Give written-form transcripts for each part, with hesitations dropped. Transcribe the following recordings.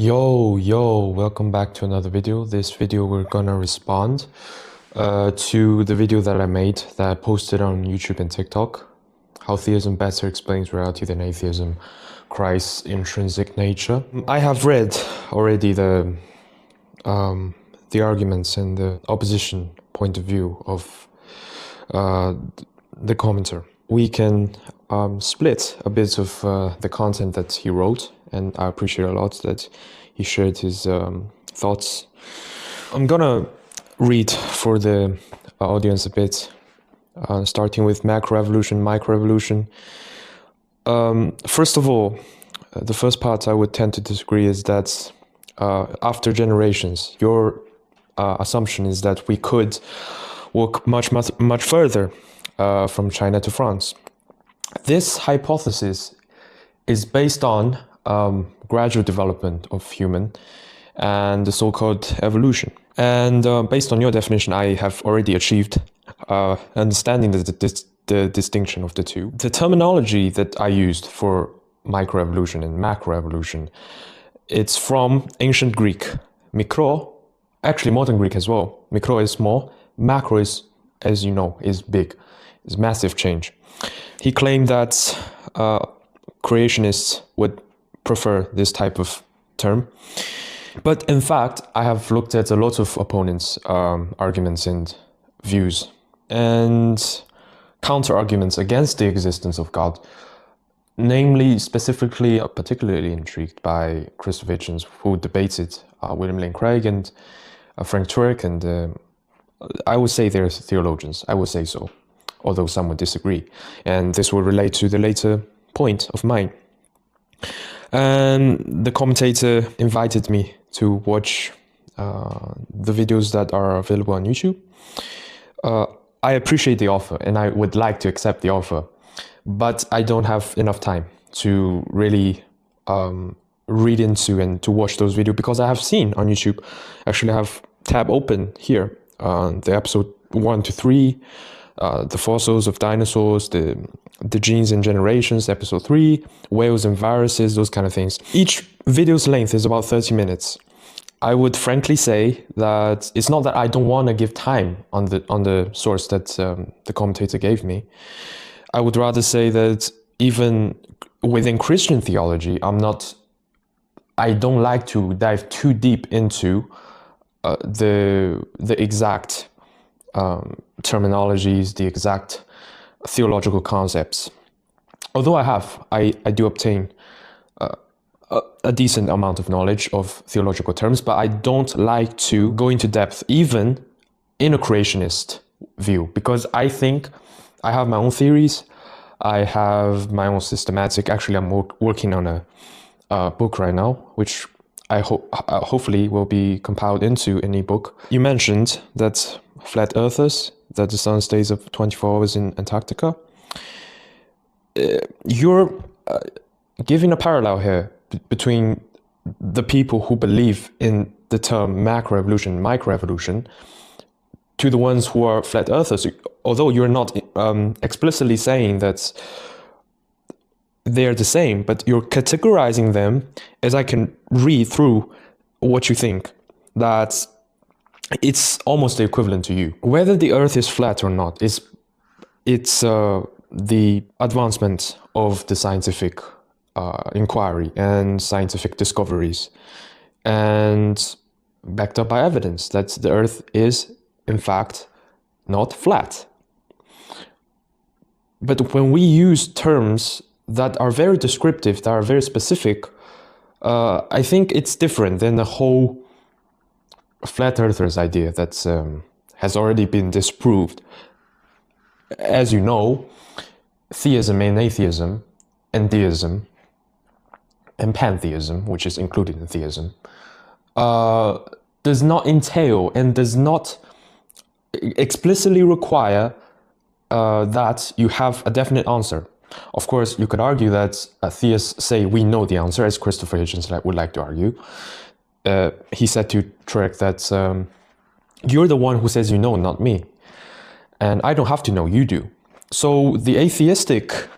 Yo, welcome back to another video. This video we're gonna respond to the video that I made that I posted on YouTube and TikTok. How theism better explains reality than atheism, Christ's intrinsic nature. I have read already the arguments and the opposition point of view of the commentor. We can split a bit of the content that he wrote, and I appreciate a lot that he shared his thoughts. I'm gonna read for the audience a bit, starting with macroevolution, microevolution. First of all, the first part I would tend to disagree is that after generations, your assumption is that we could walk much further from China to France. This hypothesis is based on gradual development of human and the so-called evolution. And based on your definition, I have already achieved understanding the distinction of the two. The terminology that I used for microevolution and macroevolution, it's from ancient Greek. Mikro, actually modern Greek as well. Mikro is small, macro is, as you know, is big. It's massive change. He claimed that creationists would prefer this type of term. But in fact, I have looked at a lot of opponents' arguments and views and counter-arguments against the existence of God. Namely, specifically, particularly intrigued by Christopher Hitchens, who debated William Lane Craig and Frank Turek, and I would say they're theologians, I would say so, although some would disagree. And this will relate to the later point of mine. And the commentator invited me to watch the videos that are available on YouTube. I appreciate the offer and I would like to accept the offer, but I don't have enough time to really read into and to watch those videos, because I have seen on YouTube, actually I have tab open here, the episode 1 to 3, the fossils of dinosaurs, the genes and generations, episode 3, whales and viruses, those kind of things. Each video's length is about 30 minutes. I would frankly say that it's not that I don't want to give time on the source that the commentator gave me. I would rather say that even within Christian theology, I don't like to dive too deep into the exact terminologies, the exact theological concepts. Although I do obtain a decent amount of knowledge of theological terms, but I don't like to go into depth even in a creationist view, because I think I have my own theories, I have my own systematic. Actually, I'm working on a book right now, which I hopefully will be compiled into an ebook. You mentioned that flat earthers, that the sun stays up 24 hours in Antarctica. You're giving a parallel here between the people who believe in the term macroevolution, microevolution, to the ones who are flat earthers. Although you're not explicitly saying that they're the same, but you're categorizing them, as I can read through what you think, that it's almost the equivalent to you. Whether the earth is flat or not, it's the advancement of the scientific inquiry and scientific discoveries, and backed up by evidence that the earth is in fact not flat. But when we use terms that are very descriptive, that are very specific, I think it's different than the whole flat earthers idea that has already been disproved. As you know, theism and atheism and deism and pantheism, which is included in theism, does not entail and does not explicitly require that you have a definite answer. Of course, you could argue that theists say we know the answer, as Christopher Hitchens would like to argue. He said to Turek that you're the one who says you know, not me. And I don't have to know, you do. So the atheistic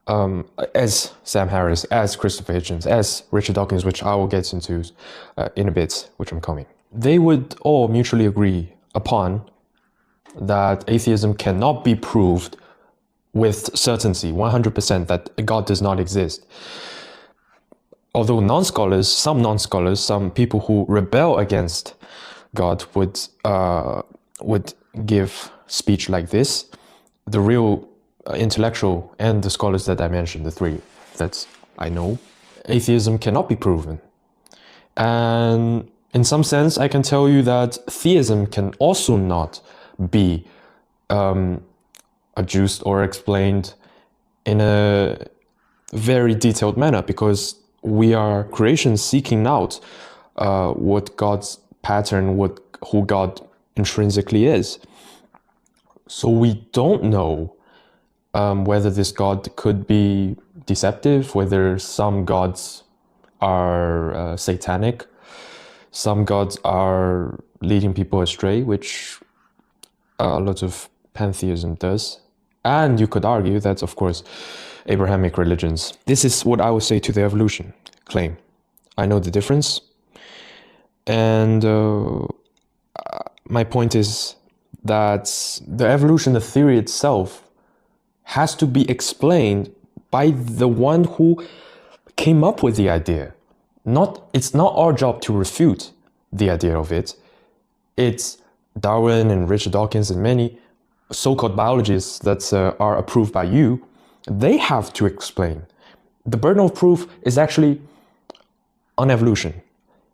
as Sam Harris, as Christopher Hitchens, as Richard Dawkins, which I will get into in a bit, which I'm coming. They would all mutually agree upon that atheism cannot be proved with certainty, 100%, that God does not exist. Although non-scholars, some people who rebel against God would give speech like this. The real intellectual and the scholars that I mentioned, the three that I know, atheism cannot be proven. And in some sense, I can tell you that theism can also not be adduced or explained in a very detailed manner, because we are creations seeking out what God's pattern, who God intrinsically is. So we don't know whether this God could be deceptive, whether some gods are satanic, some gods are leading people astray, which a lot of pantheism does. And you could argue that, of course, Abrahamic religions. This is what I would say to the evolution claim. I know the difference. And my point is that the evolution, the theory itself, has to be explained by the one who came up with the idea. It's not our job to refute the idea of it. It's Darwin and Richard Dawkins and many so-called biologists that are approved by you. They have to explain. The burden of proof is actually on evolution.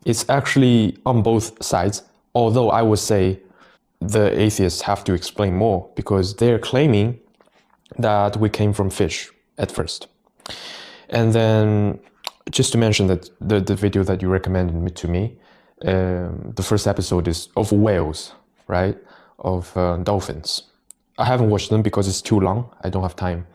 It's actually on both sides, although I would say the atheists have to explain more, because they're claiming that we came from fish at first. And then, just to mention that the video that you recommended to me, the first episode is of whales, right? Of dolphins. I haven't watched them because it's too long. I don't have time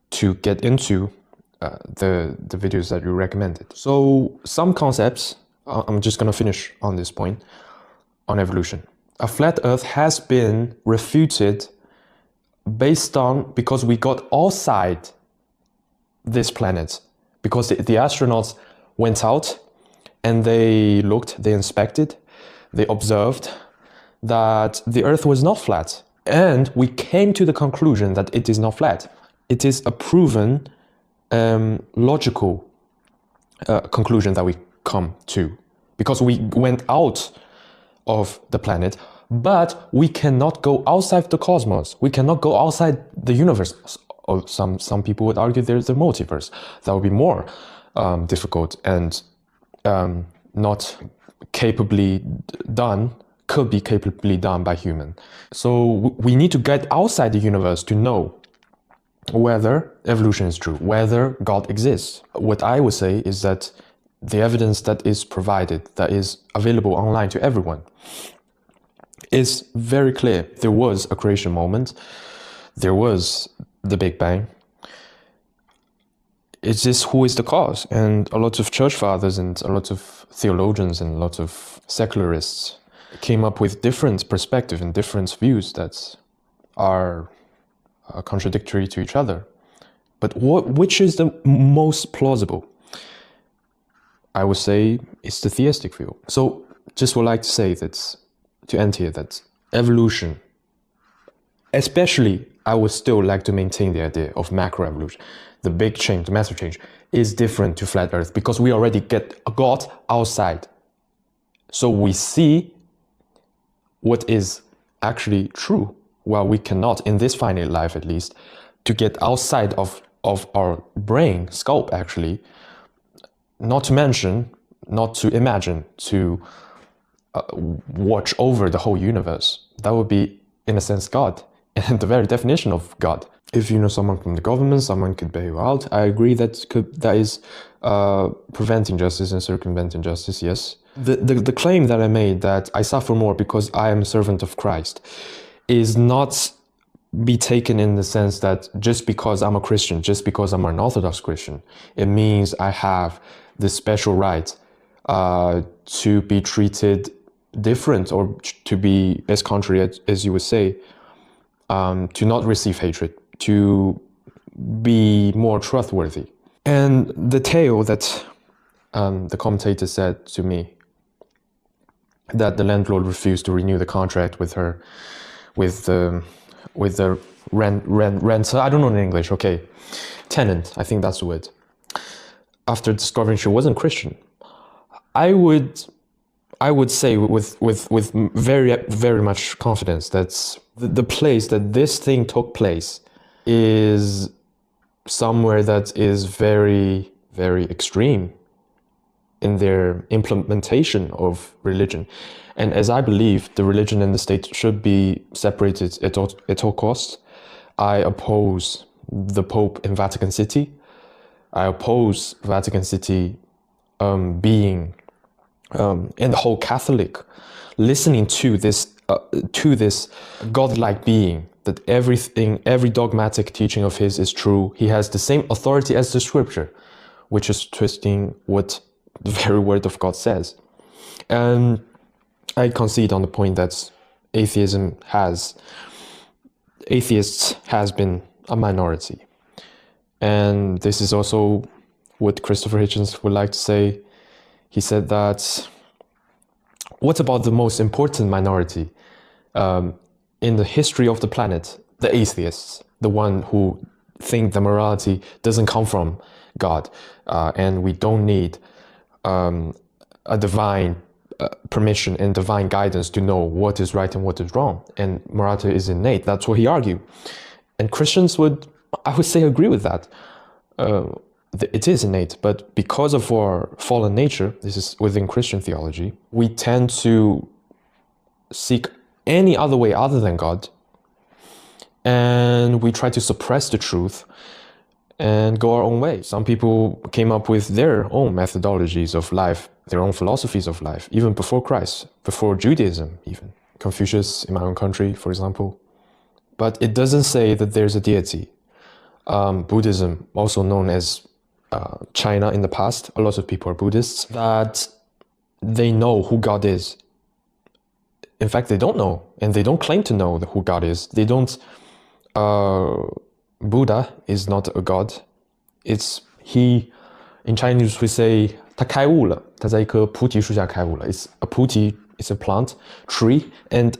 to get into the videos that you recommended. So some concepts, I'm just going to finish on this point, on evolution. A flat earth has been refuted because we got outside this planet, because the astronauts went out and they looked, they inspected, they observed that the earth was not flat. And we came to the conclusion that it is not flat. It is a proven logical conclusion that we come to, because we went out of the planet, but we cannot go outside the cosmos. We cannot go outside the universe. Some people would argue there's the multiverse. That would be more difficult and not capably done, could be capably done by human. So we need to get outside the universe to know whether evolution is true, whether God exists. What I would say is that the evidence that is provided, that is available online to everyone, is very clear. There was a creation moment. There was the Big Bang. It's just who is the cause. And a lot of church fathers and a lot of theologians and a lot of secularists came up with different perspectives and different views that are contradictory to each other. But which is the most plausible? I would say it's the theistic view. So just would like to say that, to end here, that evolution, especially, I would still like to maintain the idea of macroevolution. The big change, the massive change, is different to flat Earth because we already got outside. So we see what is actually true, while we cannot, in this finite life at least, to get outside of our brain, scope actually, not to mention, not to imagine, to watch over the whole universe. That would be, in a sense, God, and the very definition of God. If you know someone from the government, someone could bail you out. I agree that is preventing justice and circumventing justice, yes. The claim that I made, that I suffer more because I am a servant of Christ, is not be taken in the sense that just because I'm a Christian, just because I'm an Orthodox Christian, it means I have this special right to be treated different, or to be as contrary as you would say, to not receive hatred, to be more trustworthy. And the tale that the commentator said to me, that the landlord refused to renew the contract with her, with the renter, I don't know in English, okay, tenant, I think that's the word, after discovering she wasn't Christian. I would say with very much confidence that the place that this thing took place is somewhere that is very, very extreme in their implementation of religion. And as I believe the religion and the state should be separated at all costs, I oppose the Pope in Vatican City. I oppose Vatican City being and the whole Catholic listening to this godlike being, that every dogmatic teaching of his is true. He has the same authority as the scripture, which is twisting what the very word of God says. And I concede on the point that atheists has been a minority. And this is also what Christopher Hitchens would like to say. He said that, what about the most important minority in the history of the planet? The atheists, the one who think the morality doesn't come from God, and we don't need a divine permission and divine guidance to know what is right and what is wrong, and morality is innate. That's what he argued. And Christians would, I would say, agree with that. It is innate, but because of our fallen nature, this is within Christian theology, we tend to seek any other way other than God, and we try to suppress the truth and go our own way. Some people came up with their own methodologies of life, their own philosophies of life, even before Christ, before Judaism even. Confucius in my own country, for example. But it doesn't say that there's a deity. Buddhism, also known as China in the past, a lot of people are Buddhists, that they know who God is. In fact, they don't know, and they don't claim to know who God is. They don't... Buddha is not a god. It's he. In Chinese we say 他开悟了，他在一棵菩提树下开悟了. It's a puti. It's a plant tree, and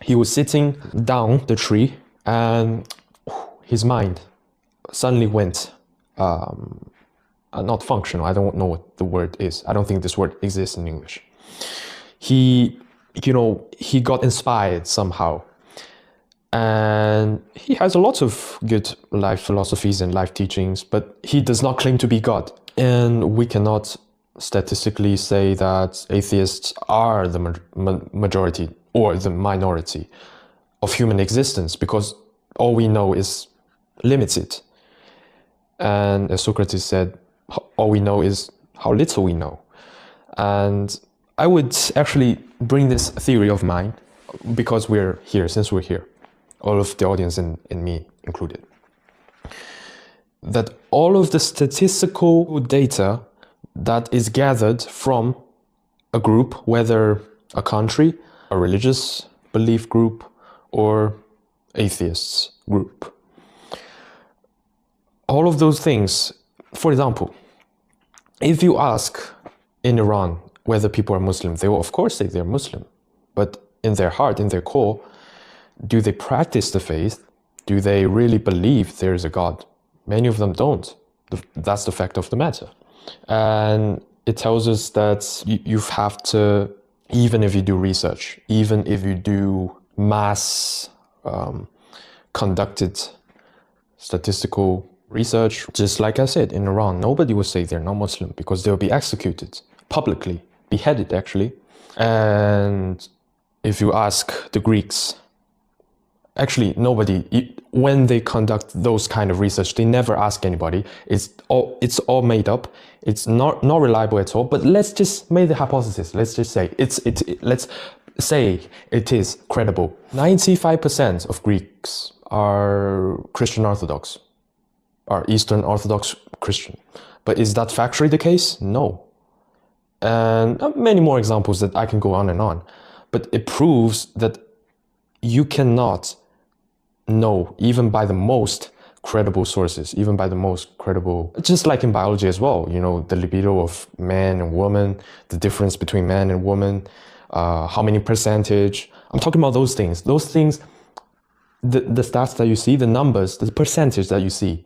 he was sitting down the tree, and his mind suddenly went not functional. I don't know what the word is. I don't think this word exists in English. He got inspired somehow. And he has a lot of good life philosophies and life teachings, but he does not claim to be God. And we cannot statistically say that atheists are the majority or the minority of human existence, because all we know is limited. And as Socrates said, all we know is how little we know. And I would actually bring this theory of mine, because we're here, since we're here, all of the audience and me included, that all of the statistical data that is gathered from a group, whether a country, a religious belief group, or atheists group, all of those things, for example, if you ask in Iran whether people are Muslim, they will of course say they're Muslim, but in their heart, in their core, do they practice the faith? Do they really believe there is a God? Many of them don't. That's the fact of the matter. And it tells us that you have to, even if you do research, even if you do mass conducted statistical research, just like I said, in Iran, nobody will say they're not Muslim, because they'll be executed publicly, beheaded actually. And if you ask the Greeks, actually, nobody, when they conduct those kind of research, they never ask anybody. It's all made up. It's not reliable at all. But let's just make the hypothesis. Let's just say let's say it is credible. 95% of Greeks are Christian Orthodox, are Eastern Orthodox Christian. But is that factually the case? No. And many more examples that I can go on and on. But it proves that you cannot know, even by the most credible sources, even by the most credible, just like in biology as well, you know, the libido of man and woman, the difference between man and woman, how many percentage. I'm talking about those things. Those things, the stats that you see, the numbers, the percentage that you see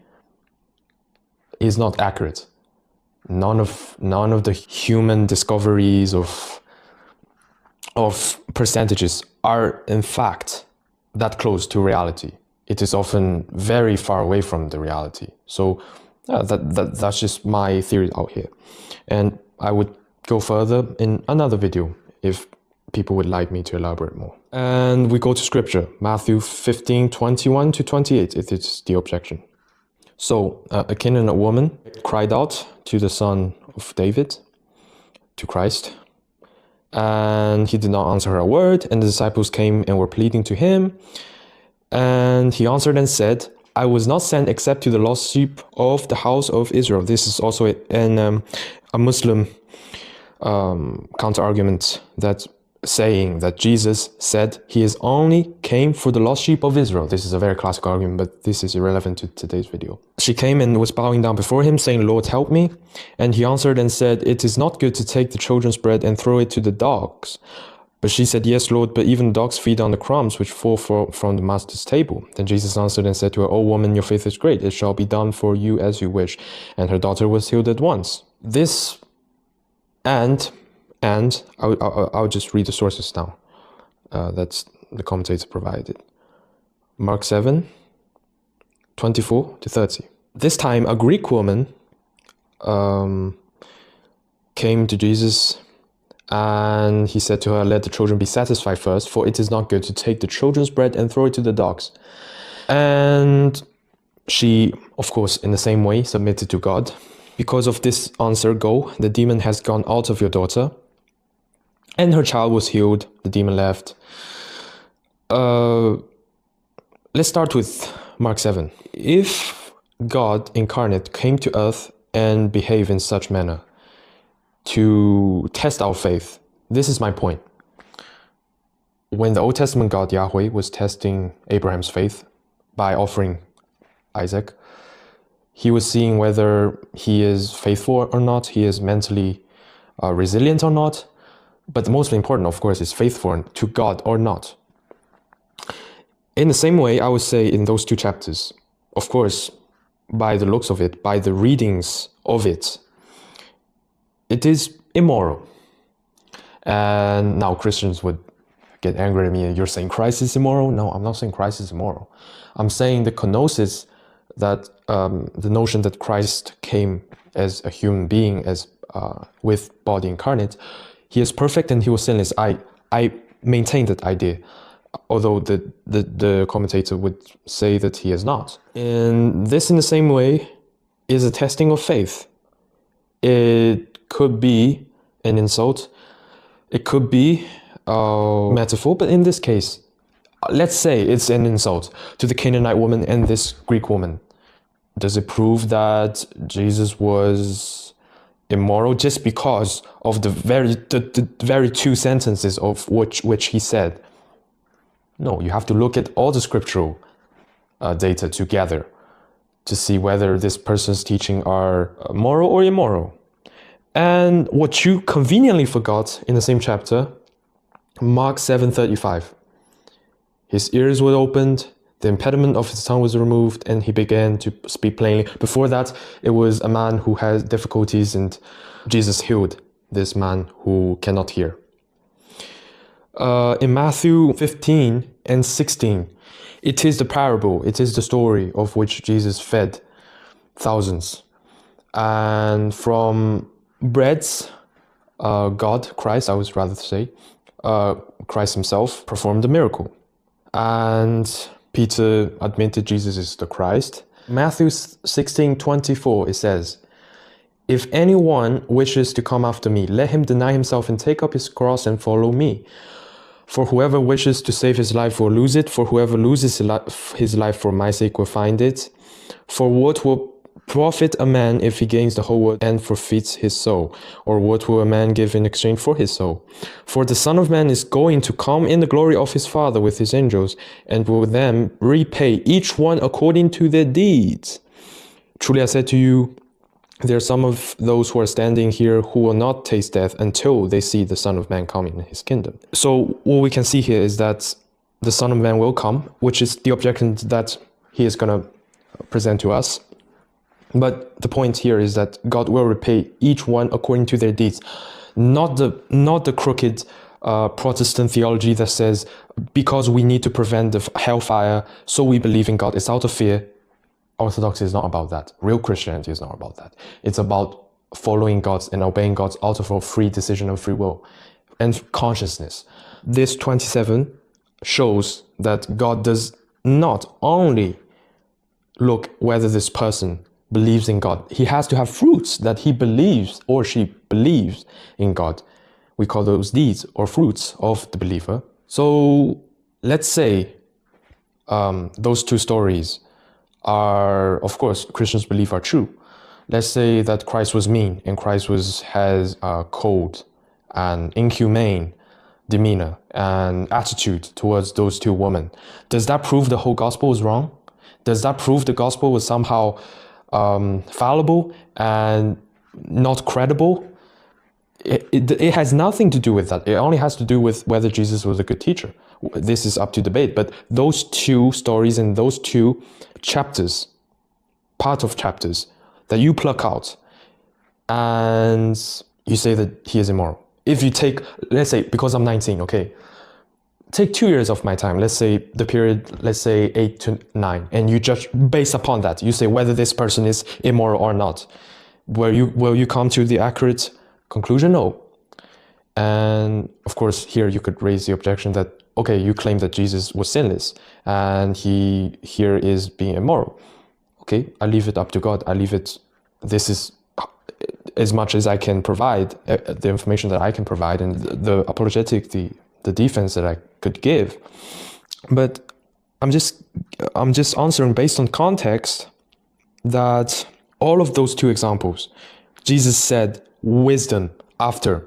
is not accurate. None of the human discoveries of percentages are in fact that close to reality. It is often very far away from the reality. So that's just my theory out here. And I would go further in another video if people would like me to elaborate more. And we go to scripture, Matthew 15:21 to 28. It is the objection. So a Canaanite woman cried out to the Son of David, to Christ, and he did not answer her a word, and the disciples came and were pleading to him. And he answered and said, I was not sent except to the lost sheep of the house of Israel. This is also a Muslim counter-argument that saying that Jesus said he is only came for the lost sheep of Israel. This is a very classic argument, but this is irrelevant to today's video. She came and was bowing down before him, saying, Lord, help me. And he answered and said, it is not good to take the children's bread and throw it to the dogs. But she said, yes, Lord, but even dogs feed on the crumbs which fall from the master's table. Then Jesus answered and said to her, O woman, your faith is great. It shall be done for you as you wish. And her daughter was healed at once. This and I'll just read the sources now. That's the commentator provided. Mark 7:24 to 30. This time a Greek woman came to Jesus, and he said to her, let the children be satisfied first, for it is not good to take the children's bread and throw it to the dogs. And she, of course, in the same way, submitted to God. Because of this answer, go, the demon has gone out of your daughter. And her child was healed, the demon left. Let's start with Mark 7. If God incarnate came to earth and behaved in such manner to test our faith, this is my point. When the Old Testament God, Yahweh, was testing Abraham's faith by offering Isaac, he was seeing whether he is faithful or not, he is mentally resilient or not. But the most important, of course, is faithful to God or not. In the same way, I would say in those two chapters, of course, by the looks of it, by the readings of it, it is immoral. And now Christians would get angry at me, and you're saying Christ is immoral? No, I'm not saying Christ is immoral. I'm saying the kenosis, that the notion that Christ came as a human being, as with body incarnate, he is perfect and he was sinless. I maintain that idea, although the commentator would say that he is not. And this, in the same way, is a testing of faith. It could be an insult. It could be a metaphor, but in this case, let's say it's an insult to the Canaanite woman and this Greek woman. Does it prove that Jesus was immoral just because of the very two sentences of which he said? No, you have to look at all the scriptural data together to see whether this person's teaching are moral or immoral. And what you conveniently forgot in the same chapter, Mark 7:35. His ears were opened, the impediment of his tongue was removed, and he began to speak plainly. Before that, it was a man who had difficulties, and Jesus healed this man who cannot hear. In Matthew 15:16, it is the parable, it is the story of which Jesus fed thousands. And from breads, God, Christ, I would rather say, Christ himself performed a miracle. And Peter admitted Jesus is the Christ. Matthew 16:24, it says, if anyone wishes to come after me, let him deny himself and take up his cross and follow me. For whoever wishes to save his life will lose it. For whoever loses his life for my sake will find it. For what will profit a man if he gains the whole world and forfeits his soul? Or what will a man give in exchange for his soul? For the Son of Man is going to come in the glory of his Father with his angels, and will then repay each one according to their deeds. Truly I said to you, there are some of those who are standing here who will not taste death until they see the Son of Man coming in his kingdom. So what we can see here is that the Son of Man will come, which is the objection that he is going to present to us. But the point here is that God will repay each one according to their deeds. Not the crooked Protestant theology that says, because we need to prevent the hellfire, so we believe in God. It's out of fear. Orthodoxy is not about that. Real Christianity is not about that. It's about following God's and obeying God's out of a free decision and free will and consciousness. This 27 shows that God does not only look whether this person believes in God. He has to have fruits that he believes or she believes in God. We call those deeds or fruits of the believer. So let's say those two stories are, of course, Christians believe are true. Let's say that Christ was mean and Christ has a cold and inhumane demeanor and attitude towards those two women. Does that prove the whole gospel is wrong? Does that prove the gospel was somehow fallible and not credible? It has nothing to do with that. It only has to do with whether Jesus was a good teacher. This is up to debate. But those two stories and those two chapters, part of chapters, that you pluck out and you say that he is immoral. If you take, let's say, because I'm 19, okay, take 2 years of my time, let's say the period, let's say 8 to 9, and you judge based upon that. You say whether this person is immoral or not. Will you come to the accurate conclusion? No. And of course, here you could raise the objection that, okay, you claim that Jesus was sinless and he here is being immoral. Okay, I leave it up to God. This is as much as I can provide, the information that I can provide, and the apologetic, the defense that I could give. But I'm just answering based on context that all of those two examples, Jesus said wisdom after